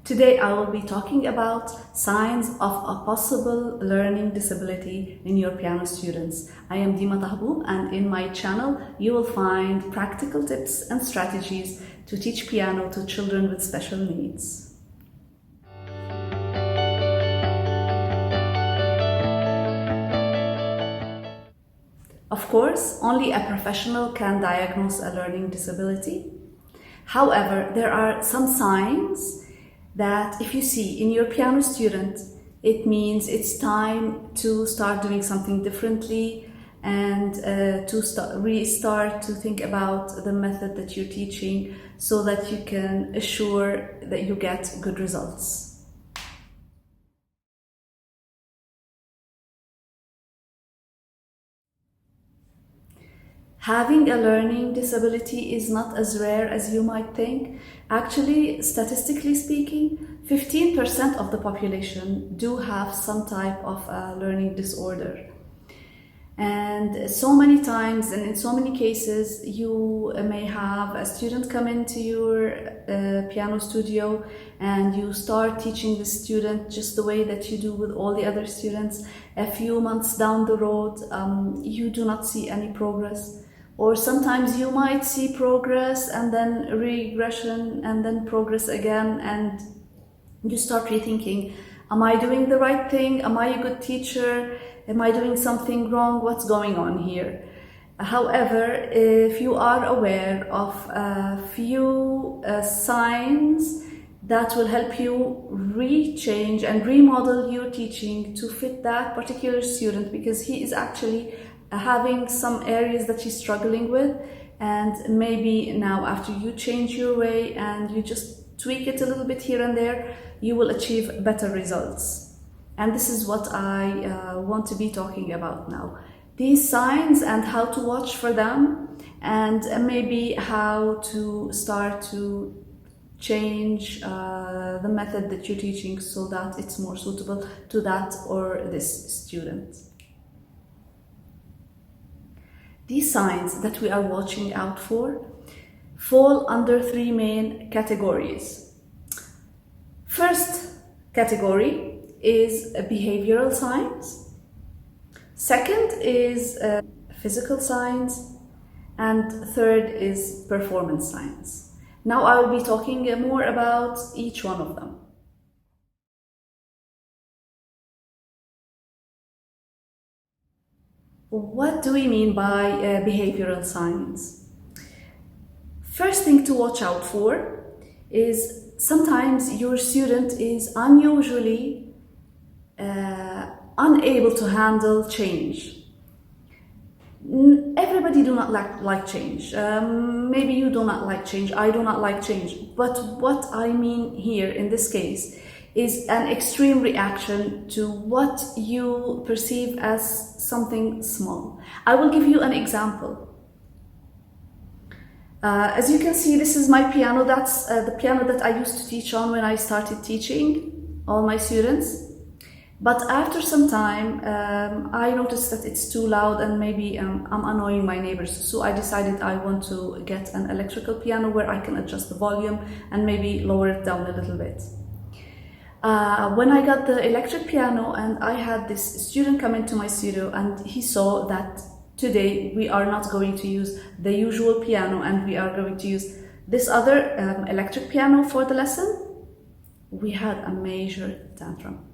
Today I will be talking about signs of a possible learning disability in your piano students. I am Dima Tahboob, and in my channel you will find practical tips and strategies to teach piano to children with special needs. Of course, only a professional can diagnose a learning disability. However, there are some signs that if you see in your piano student, it means it's time to start doing something differently and to restart to think about the method that you're teaching so that you can assure that you get good results. Having a learning disability is not as rare as you might think. Actually, statistically speaking, 15% of the population do have some type of learning disorder. And so many times and in so many cases, you may have a student come into your piano studio and you start teaching the student just the way that you do with all the other students. A few months down the road, you do not see any progress. Or sometimes you might see progress and then regression and then progress again, and you start rethinking, am I doing the right thing? Am I a good teacher? Am I doing something wrong? What's going on here? However, if you are aware of a few signs that will help you rechange and remodel your teaching to fit that particular student, because he is actually having some areas that he's struggling with, and maybe now after you change your way and you just tweak it a little bit here and there, you will achieve better results. And this is what I want to be talking about now. These signs and how to watch for them, and maybe how to start to change the method that you're teaching so that it's more suitable to that or this student. These signs that we are watching out for fall under three main categories. First category is behavioral signs. Second is physical signs. And third is performance signs. Now I will be talking more about each one of them. What do we mean by behavioral signs? First thing to watch out for is sometimes your student is unusually unable to handle change. Everybody do not like change. Maybe you do not like change, I do not like change. But what I mean here in this case is an extreme reaction to what you perceive as something small. I will give you an example. As you can see, this is my piano. That's the piano that I used to teach on when I started teaching all my students. But after some time, I noticed that it's too loud and maybe I'm annoying my neighbors. So I decided I want to get an electrical piano where I can adjust the volume and maybe lower it down a little bit. When I got the electric piano and I had this student come into my studio and he saw that today we are not going to use the usual piano and we are going to use this other electric piano for the lesson, we had a major tantrum.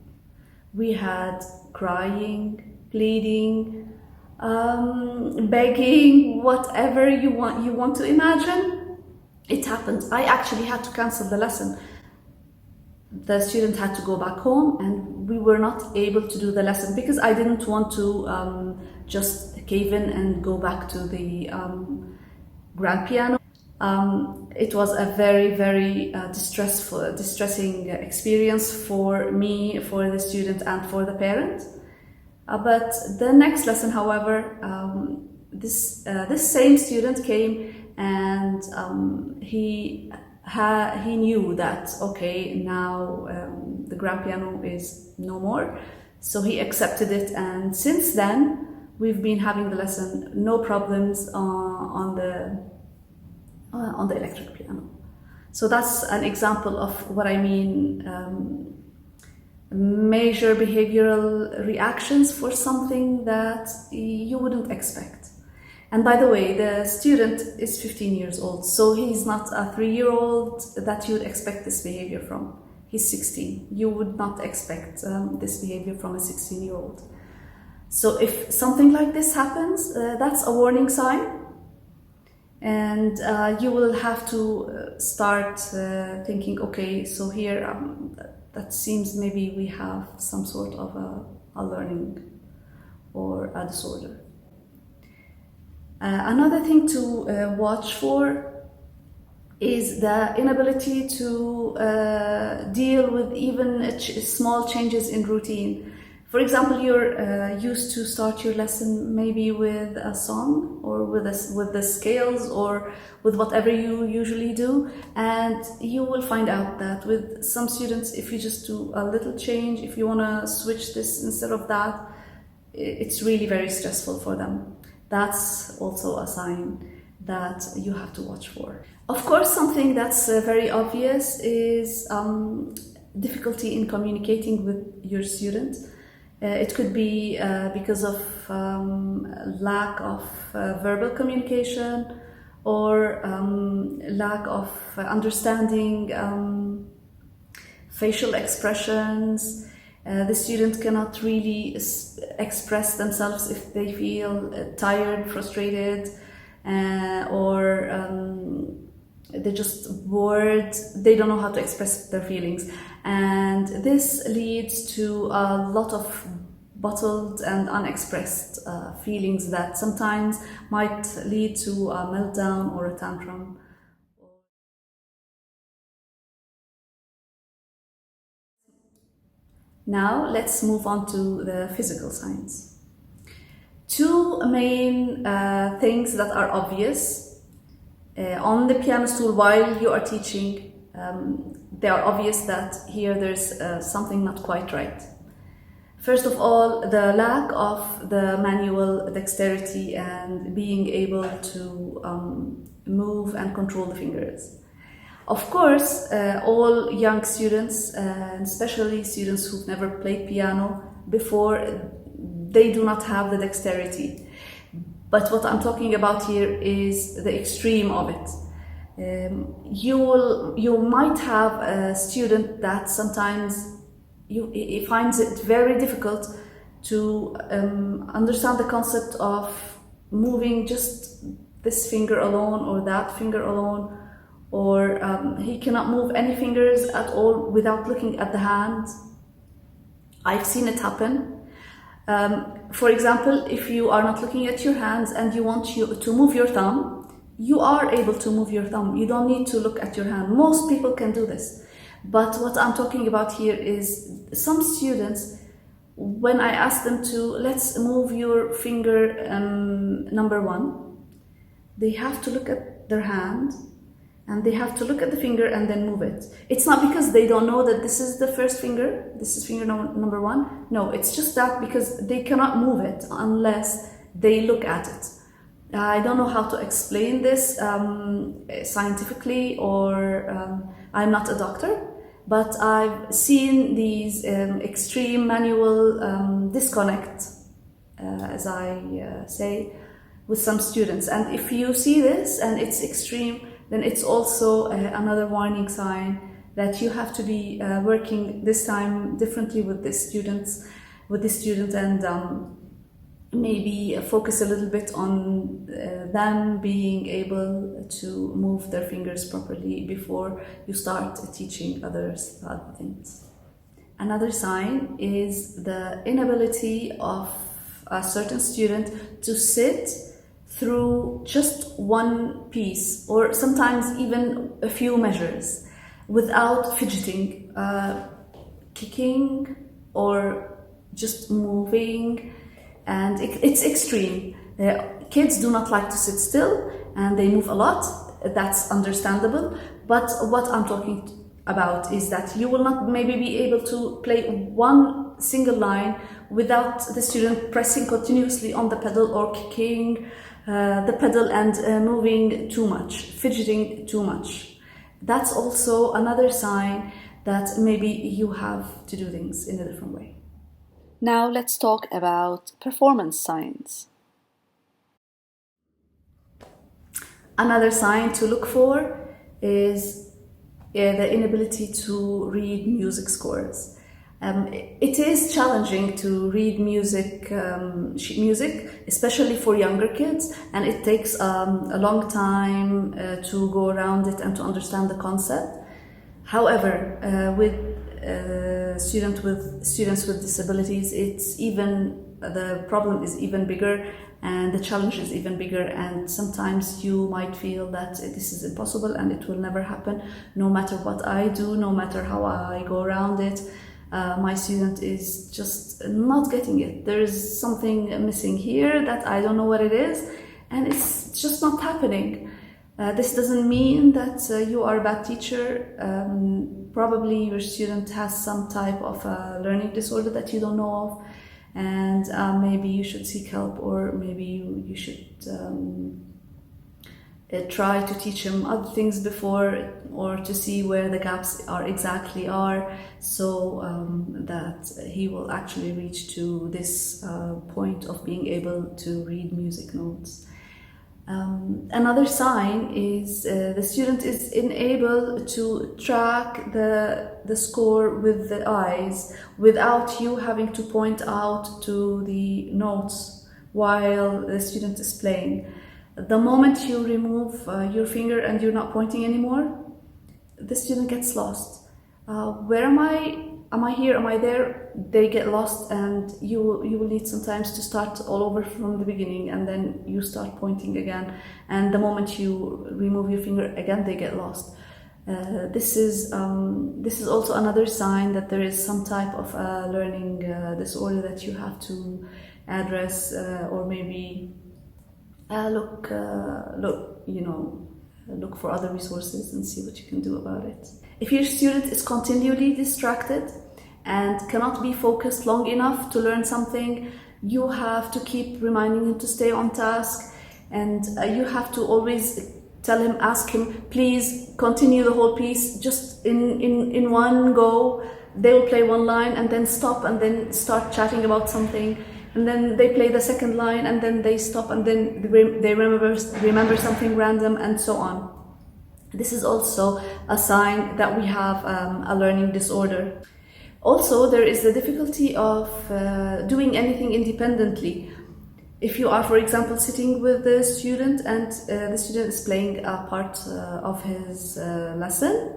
We had crying, pleading, begging, whatever you want to imagine. It happened. I actually had to cancel the lesson. The student had to go back home and we were not able to do the lesson because I didn't want to just cave in and go back to the grand piano. It was a very, very distressing experience for me, for the student and for the parent. But the next lesson, however, this same student came and he knew that, okay, now the grand piano is no more, so he accepted it, and since then we've been having the lesson, no problems on the electric piano. So that's an example of what I mean. Major behavioral reactions for something that you wouldn't expect. And by the way, the student is 15 years old, so he's not a 3-year-old that you would expect this behavior from. He's 16. You would not expect this behavior from a 16-year-old. So if something like this happens, that's a warning sign. And you will have to start thinking, okay, so here that seems maybe we have some sort of a learning or a disorder. Another thing to watch for is the inability to deal with even small changes in routine. For example, you're used to start your lesson maybe with a song or with the scales or with whatever you usually do, and you will find out that with some students, if you just do a little change, if you want to switch this instead of that, it's really very stressful for them. That's also a sign that you have to watch for. Of course, something that's very obvious is difficulty in communicating with your student. It could be because of lack of verbal communication or lack of understanding facial expressions. The student cannot really express themselves if they feel tired, frustrated, or they're just bored. They don't know how to express their feelings. And this leads to a lot of bottled and unexpressed feelings that sometimes might lead to a meltdown or a tantrum. Now let's move on to the physical signs. Two main things that are obvious on the piano stool while you are teaching. They are obvious that here there's something not quite right. First of all, the lack of the manual dexterity and being able to move and control the fingers. Of course, all young students, especially students who've never played piano before, they do not have the dexterity. But what I'm talking about here is the extreme of it. You might have a student that sometimes he finds it very difficult to understand the concept of moving just this finger alone or that finger alone, or he cannot move any fingers at all without looking at the hand. I've seen it happen. For example, if you are not looking at your hands and you want to move your thumb, you are able to move your thumb. You don't need to look at your hand. Most people can do this. But what I'm talking about here is some students, when I ask them to, let's move your finger number 1, they have to look at their hand and they have to look at the finger and then move it. It's not because they don't know that this is the first finger, this is finger number 1. No, it's just that because they cannot move it unless they look at it. I don't know how to explain this scientifically, or I'm not a doctor, but I've seen these extreme manual disconnect, as I say, with some students. And if you see this and it's extreme, then it's also another warning sign that you have to be working this time differently with the students, and maybe focus a little bit on them being able to move their fingers properly before you start teaching others other things. Another sign is the inability of a certain student to sit through just one piece, or sometimes even a few measures, without fidgeting, kicking, or just moving. And it's extreme. Kids do not like to sit still and they move a lot. That's understandable. But what I'm talking about is that you will not maybe be able to play one single line without the student pressing continuously on the pedal or kicking the pedal and moving too much, fidgeting too much. That's also another sign that maybe you have to do things in a different way. Now let's talk about performance signs. Another sign to look for is the inability to read music scores. It is challenging to read music, especially for younger kids, and it takes a long time to go around it and to understand the concept. However, with students with disabilities, the problem is even bigger, and the challenge is even bigger, and sometimes you might feel that this is impossible and it will never happen, no matter what I do, no matter how I go around it. My student is just not getting it. There is something missing here that I don't know what it is, and it's just not happening. This doesn't mean that you are a bad teacher. Probably your student has some type of learning disorder that you don't know of, and maybe you should seek help, or maybe you should try to teach him other things before, or to see where the gaps exactly are, so that he will actually reach to this point of being able to read music notes. Another sign is the student is unable to track the score with the eyes without you having to point out to the notes while the student is playing. The moment you remove your finger and you're not pointing anymore, the student gets lost. Where am I? Am I here? Am I there? They get lost, and you will need sometimes to start all over from the beginning, and then you start pointing again. And the moment you remove your finger again, they get lost. This is also another sign that there is some type of learning disorder that you have to address, or maybe look for other resources and see what you can do about it. If your student is continually distracted and cannot be focused long enough to learn something, you have to keep reminding him to stay on task, and you have to always ask him, please continue the whole piece just in one go. They will play one line and then stop and then start chatting about something, and then they play the second line and then they stop and then they remember something random, and so on. This is also a sign that we have a learning disorder. Also, there is the difficulty of doing anything independently. If you are, for example, sitting with the student and the student is playing a part of his lesson,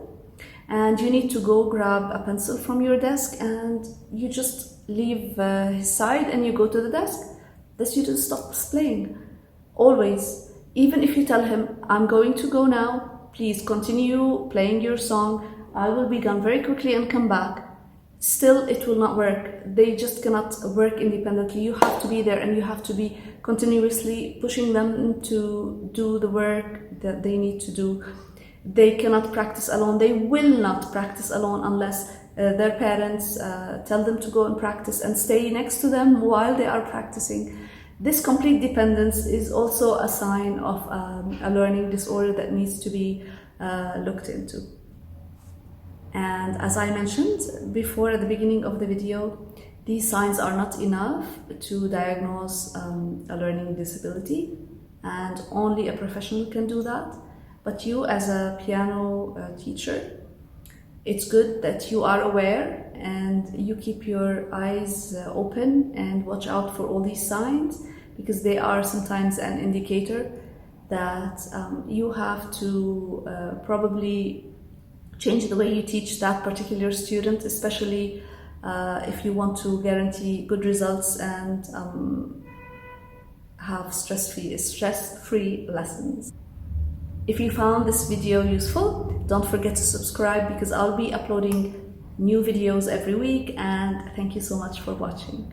and you need to go grab a pencil from your desk, and you just leave his side and you go to the desk, the student stops playing. Always. Even if you tell him, I'm going to go now, please continue playing your song, I will be gone very quickly and come back. Still, it will not work. They just cannot work independently. You have to be there, and you have to be continuously pushing them to do the work that they need to do. They cannot practice alone. They will not practice alone unless their parents tell them to go and practice and stay next to them while they are practicing. This complete dependence is also a sign of a learning disorder that needs to be looked into. And as I mentioned before at the beginning of the video, these signs are not enough to diagnose a learning disability, and only a professional can do that. But you, as a piano teacher, it's good that you are aware and you keep your eyes open and watch out for all these signs, because they are sometimes an indicator that you have to probably change the way you teach that particular student, especially if you want to guarantee good results and have stress-free lessons. If you found this video useful, don't forget to subscribe, because I'll be uploading new videos every week, and thank you so much for watching.